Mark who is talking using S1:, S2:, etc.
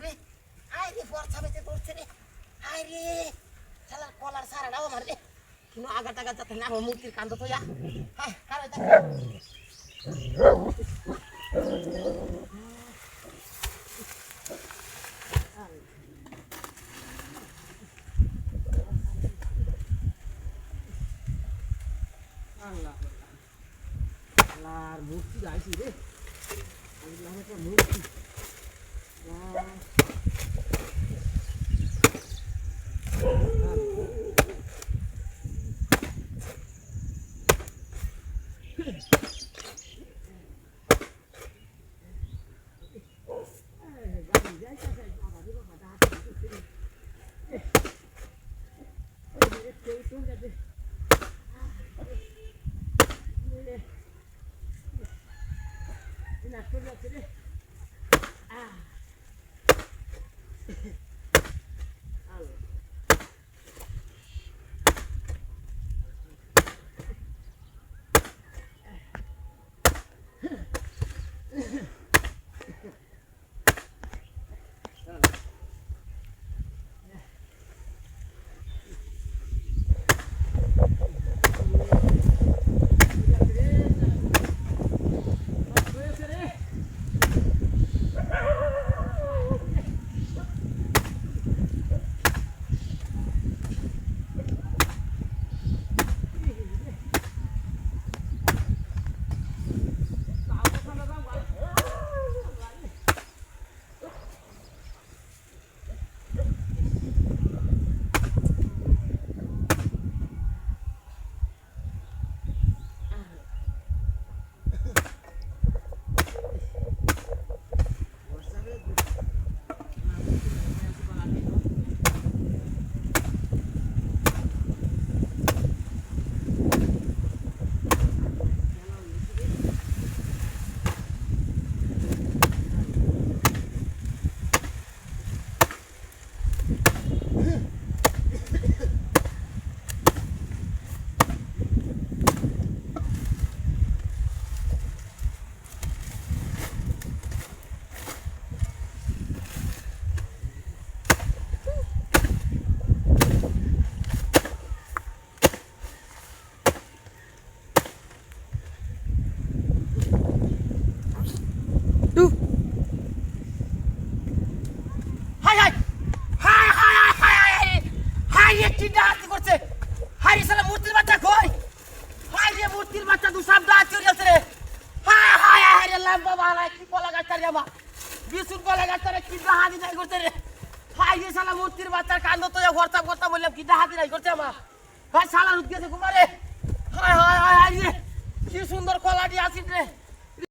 S1: রে আরে বর্ষা বেঁচে করছে রে আরে শালা কলার সারাটাও আমার রে কোনো আগা টাগা যাতে না আমার মূর্তির কান্দ তো যা হ্যাঁ কারো আল্লাহ আল্লাহর মূর্তি আইছি রে আল্লাহর মূর্তি মূর্তির বাচ্চার কান্দ তো বললাম কি ডাহাতি নাই করছে আমার ভাই শালা রুদ গেছে কুমারে